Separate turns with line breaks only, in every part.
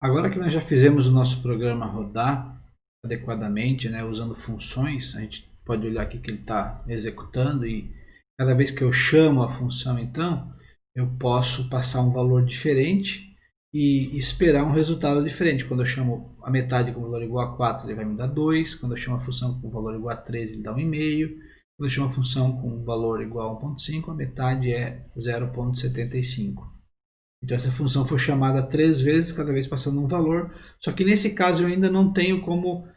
Agora que nós já fizemos o nosso programa rodar adequadamente, né, usando funções, a gente pode olhar aqui que ele está executando e cada vez que eu chamo a função, então, eu posso passar um valor diferente e esperar um resultado diferente. Quando eu chamo a metade com valor igual a 4, ele vai me dar 2. Quando eu chamo a função com valor igual a 3, ele dá 1,5. Quando eu chamo a função com valor igual a 1,5, a metade é 0,75. Então essa função foi chamada 3 vezes, cada vez passando um valor. Só que nesse caso eu ainda não tenho como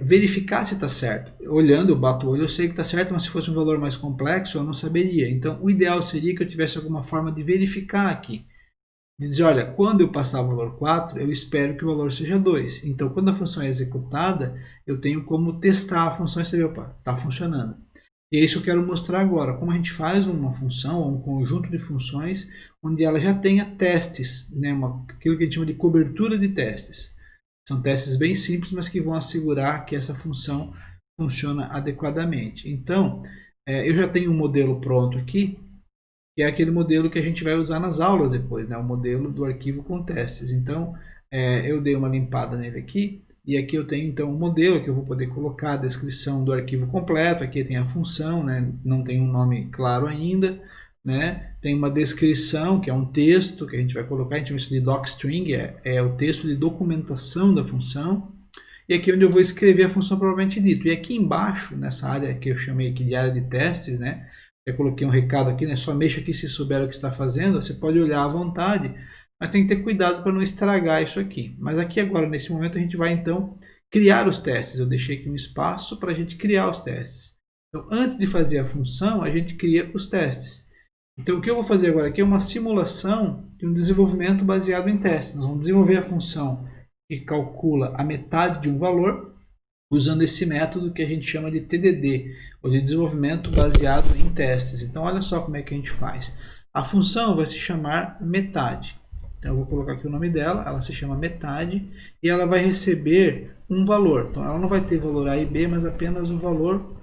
verificar se está certo. Olhando, eu bato o olho, eu sei que está certo, mas se fosse um valor mais complexo eu não saberia. Então o ideal seria que eu tivesse alguma forma de verificar aqui. De dizer, olha, quando eu passar o valor 4, eu espero que o valor seja 2. Então quando a função é executada, eu tenho como testar a função e saber, opa, está funcionando. E é isso que eu quero mostrar agora, como a gente faz uma função, ou um conjunto de funções, onde ela já tenha testes, né? Aquilo que a gente chama de cobertura de testes. São testes bem simples, mas que vão assegurar que essa função funciona adequadamente. Então, eu já tenho um modelo pronto aqui, que é aquele modelo que a gente vai usar nas aulas depois, né? O modelo do arquivo com testes. Então, eu dei uma limpada nele aqui, e aqui eu tenho então um modelo que eu vou poder colocar a descrição do arquivo completo. Aqui tem a função, né? Não tem um nome claro ainda, né? Tem uma descrição, que é um texto que a gente vai colocar, a gente chama isso de docstring, é o texto de documentação da função. E aqui é onde eu vou escrever a função propriamente dito. E aqui embaixo, nessa área que eu chamei aqui de área de testes, né? Eu coloquei um recado aqui, né? Só mexa aqui se souber o que está fazendo. Você pode olhar à vontade, mas tem que ter cuidado para não estragar isso aqui. Mas aqui agora, nesse momento, a gente vai então criar os testes. Eu deixei aqui um espaço para a gente criar os testes. Então, antes de fazer a função, a gente cria os testes. Então, o que eu vou fazer agora aqui é uma simulação de um desenvolvimento baseado em testes. Nós vamos desenvolver a função que calcula a metade de um valor, usando esse método que a gente chama de TDD, ou de desenvolvimento baseado em testes. Então, olha só como é que a gente faz. A função vai se chamar metade. Então, eu vou colocar aqui o nome dela, ela se chama metade, e ela vai receber um valor. Então, ela não vai ter valor A e B, mas apenas o valor,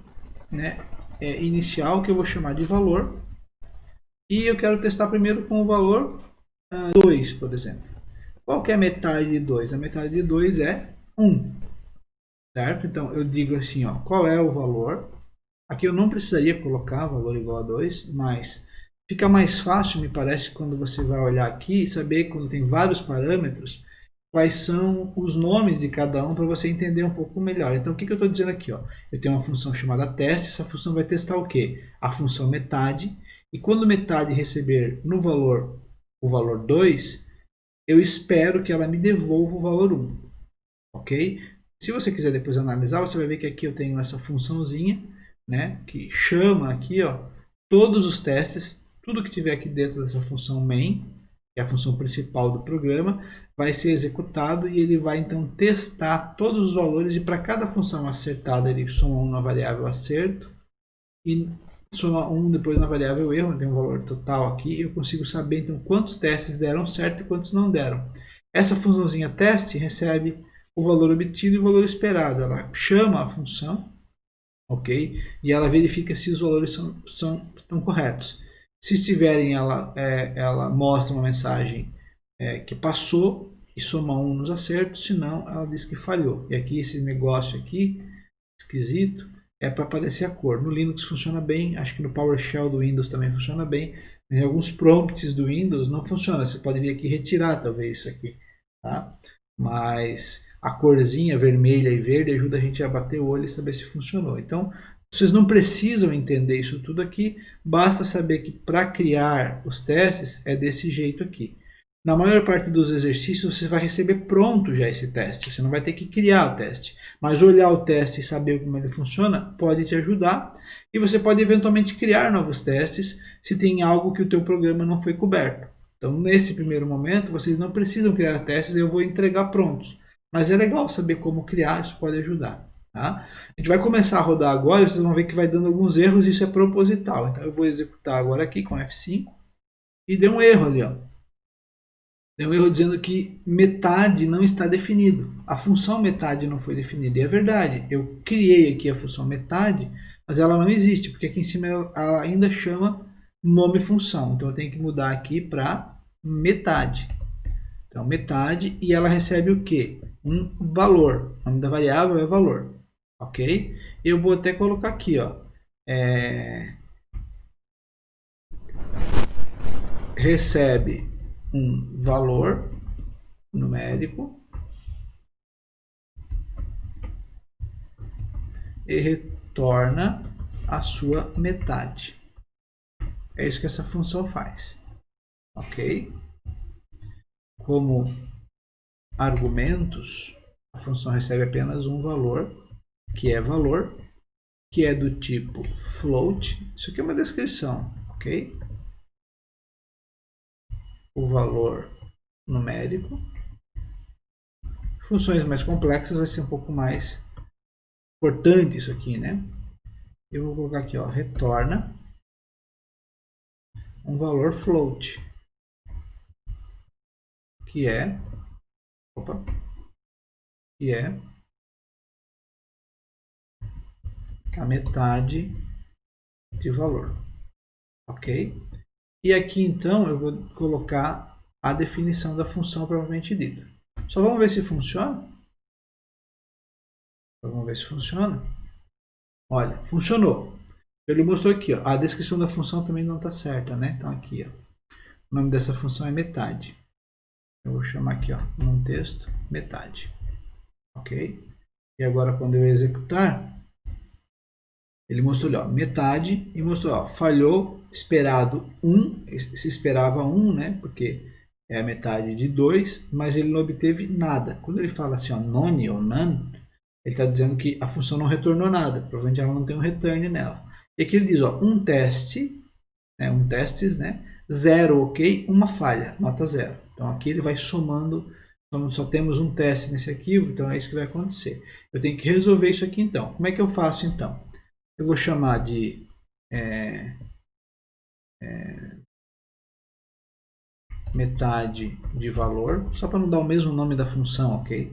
né, inicial, que eu vou chamar de valor. E eu quero testar primeiro com o valor 2, por exemplo. Qual que é a metade de 2? A metade de 2 é 1. Certo? Então, eu digo assim, ó, qual é o valor? Aqui eu não precisaria colocar valor igual a 2, mas fica mais fácil, me parece, quando você vai olhar aqui e saber, quando tem vários parâmetros, quais são os nomes de cada um para você entender um pouco melhor. Então, o que eu estou dizendo aqui? Ó? Eu tenho uma função chamada teste, essa função vai testar o quê? A função metade, e quando metade receber no valor o valor 2, eu espero que ela me devolva o valor 1. Ok? Se você quiser depois analisar, você vai ver que aqui eu tenho essa funçãozinha, né, que chama aqui, ó, todos os testes, tudo que tiver aqui dentro dessa função main, que é a função principal do programa, vai ser executado e ele vai então testar todos os valores, e para cada função acertada ele soma 1 na variável acerto e soma 1 depois na variável erro, tem um valor total aqui, eu consigo saber então quantos testes deram certo e quantos não deram. Essa funçãozinha teste recebe o valor obtido e o valor esperado. Ela chama a função, ok? E ela verifica se os valores estão corretos. Se estiverem, ela mostra uma mensagem que passou e soma 1 nos acertos, senão ela diz que falhou. E aqui esse negócio aqui, esquisito, é para aparecer a cor. No Linux funciona bem, acho que no PowerShell do Windows também funciona bem. Em alguns prompts do Windows não funciona, você pode vir aqui retirar talvez isso aqui, tá? Mas a corzinha vermelha e verde ajuda a gente a bater o olho e saber se funcionou. Então, vocês não precisam entender isso tudo aqui, basta saber que para criar os testes é desse jeito aqui. Na maior parte dos exercícios você vai receber pronto já esse teste, você não vai ter que criar o teste. Mas olhar o teste e saber como ele funciona pode te ajudar, e você pode eventualmente criar novos testes se tem algo que o teu programa não foi coberto. Então, nesse primeiro momento, vocês não precisam criar testes, eu vou entregar prontos. Mas é legal saber como criar, isso pode ajudar. Tá? A gente vai começar a rodar agora, vocês vão ver que vai dando alguns erros, isso é proposital. Então, eu vou executar agora aqui com F5, e deu um erro ali, ó. Deu um erro dizendo que metade não está definido. A função metade não foi definida. E é verdade, eu criei aqui a função metade, mas ela não existe, porque aqui em cima ela ainda chama nome função. Então eu tenho que mudar aqui para metade. Então, metade, e ela recebe o quê? Um valor. O nome da variável é valor. Ok? Eu vou até colocar aqui, ó. Recebe um valor numérico e retorna a sua metade. É isso que essa função faz. Ok? Como argumentos, a função recebe apenas um valor, que é do tipo float. Isso aqui é uma descrição, ok? O valor numérico. Funções mais complexas vai ser um pouco mais importante isso aqui, né? Eu vou colocar aqui, ó, retorna um valor float, que é, a metade de valor, ok? E aqui então eu vou colocar a definição da função propriamente dita. Só vamos ver se funciona. Vamos ver se funciona. Olha, funcionou. Ele mostrou aqui, ó, a descrição da função também não está certa, né? Então aqui, ó, o nome dessa função é metade. Eu vou chamar aqui, ó, num texto, metade. Ok? E agora quando eu executar, ele mostrou ali, ó, metade e mostrou, ó, falhou, esperado 1, se esperava 1, né? Porque é a metade de 2, mas ele não obteve nada. Quando ele fala assim, ó, none ou none, ele está dizendo que a função não retornou nada, provavelmente ela não tem um return nela. E aqui ele diz, ó, um teste, né, testes, né, 0 ok, uma falha, nota 0. Então aqui ele vai somando, só temos um teste nesse arquivo, então é isso que vai acontecer. Eu tenho que resolver isso aqui então. Como é que eu faço então? Eu vou chamar de metade de valor, só para não dar o mesmo nome da função, ok?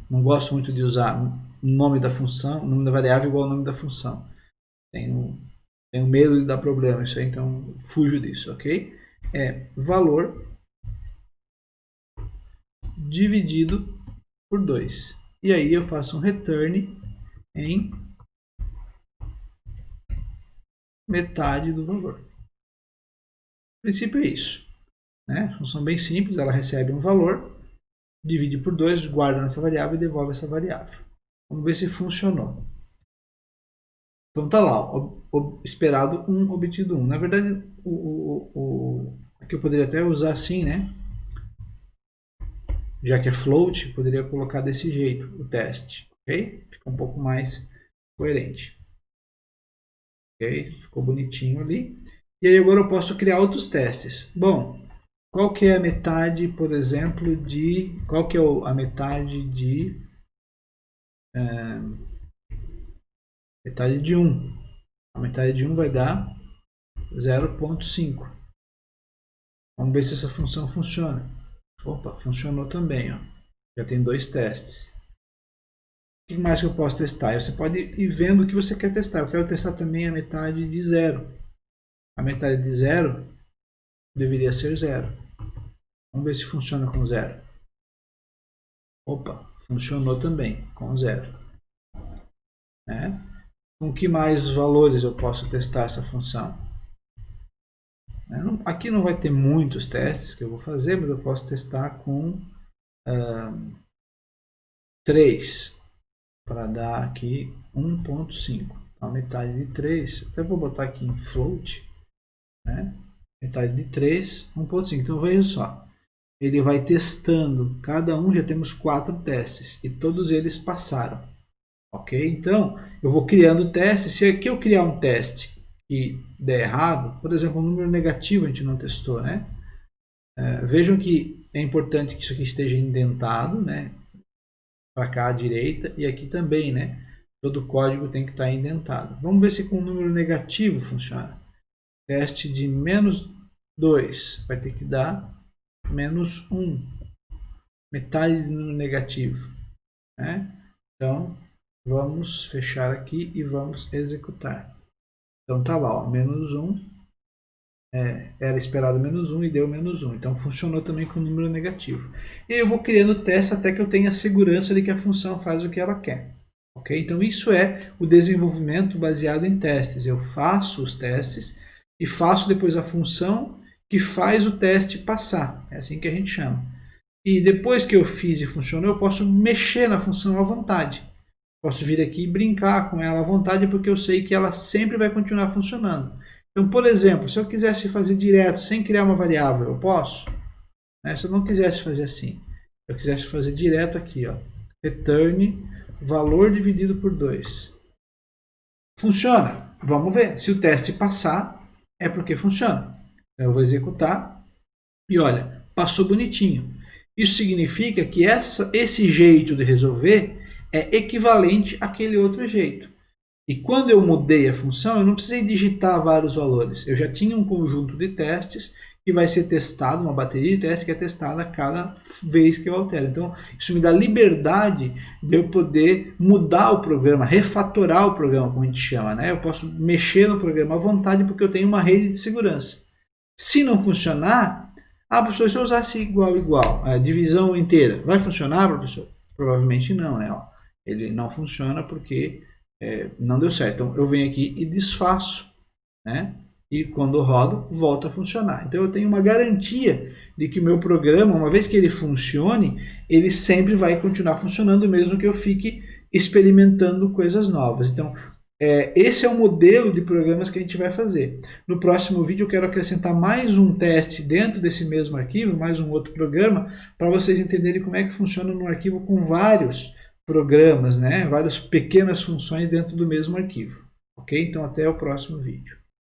Não gosto muito de usar o nome da função, o nome da variável igual ao nome da função. Tenho medo de dar problema isso aí, então fujo disso, ok? É valor dividido por 2. E aí eu faço um return em metade do valor. O princípio é isso. Né? Função bem simples, ela recebe um valor, divide por 2, guarda nessa variável e devolve essa variável. Vamos ver se funcionou. Então tá lá, esperado 1, obtido 1. Na verdade, aqui eu poderia até usar assim, né? Já que é float, poderia colocar desse jeito o teste, ok? Fica um pouco mais coerente. Ok? Ficou bonitinho ali. E aí agora eu posso criar outros testes. Bom, qual que é a metade, por exemplo, de... Qual que é a metade de... metade de 1. A metade de 1 vai dar 0,5. Vamos ver se essa função funciona. Opa, funcionou também, ó. Já tem 2 testes. O que mais que eu posso testar? Você pode ir vendo o que você quer testar. Eu quero testar também a metade de 0. A metade de 0 deveria ser 0. Vamos ver se funciona com 0. Opa, funcionou também com 0. Né? Com que mais valores eu posso testar essa função? Aqui não vai ter muitos testes que eu vou fazer, mas eu posso testar com 3, para dar aqui 1.5. A metade de 3, até vou botar aqui em float, né? Metade de 3, 1.5. Então veja só, ele vai testando, cada um já temos 4 testes e todos eles passaram. Ok? Então eu vou criando testes. Se aqui eu criar um teste que der errado, por exemplo, um número negativo a gente não testou, né? Vejam que é importante que isso aqui esteja indentado, né? Para cá à direita e aqui também, né? Todo o código tem que estar indentado. Vamos ver se com um número negativo funciona. Teste de menos 2 vai ter que dar menos 1. Metade do número negativo. Né? Então, vamos fechar aqui e vamos executar. Então tá lá, ó, menos 1 era esperado -1 e deu -1. Então funcionou também com número negativo. E aí eu vou criando testes até que eu tenha segurança de que a função faz o que ela quer. Ok? Então isso é o desenvolvimento baseado em testes. Eu faço os testes e faço depois a função que faz o teste passar. É assim que a gente chama. E depois que eu fiz e funcionou, eu posso mexer na função à vontade. Posso vir aqui e brincar com ela à vontade, porque eu sei que ela sempre vai continuar funcionando. Então, por exemplo, se eu quisesse fazer direto, sem criar uma variável, eu posso? Se eu não quisesse fazer assim, eu quisesse fazer direto aqui, ó, return valor dividido por 2. Funciona? Vamos ver. Se o teste passar, é porque funciona. Então, eu vou executar e olha, passou bonitinho. Isso significa que esse jeito de resolver é equivalente àquele outro jeito. E quando eu mudei a função, eu não precisei digitar vários valores. Eu já tinha um conjunto de testes que vai ser testado, uma bateria de testes que é testada a cada vez que eu altero. Então, isso me dá liberdade de eu poder mudar o programa, refatorar o programa, como a gente chama, né? Eu posso mexer no programa à vontade porque eu tenho uma rede de segurança. Se não funcionar, professor, se eu usasse igual, a divisão inteira, vai funcionar, professor? Provavelmente não, né? Ele não funciona porque não deu certo. Então, eu venho aqui e desfaço, né? E quando eu rodo, volta a funcionar. Então, eu tenho uma garantia de que o meu programa, uma vez que ele funcione, ele sempre vai continuar funcionando, mesmo que eu fique experimentando coisas novas. Então, esse é o modelo de programas que a gente vai fazer. No próximo vídeo eu quero acrescentar mais um teste dentro desse mesmo arquivo, mais um outro programa, para vocês entenderem como é que funciona num arquivo com vários programas, né? Várias pequenas funções dentro do mesmo arquivo. Ok? Então até o próximo vídeo.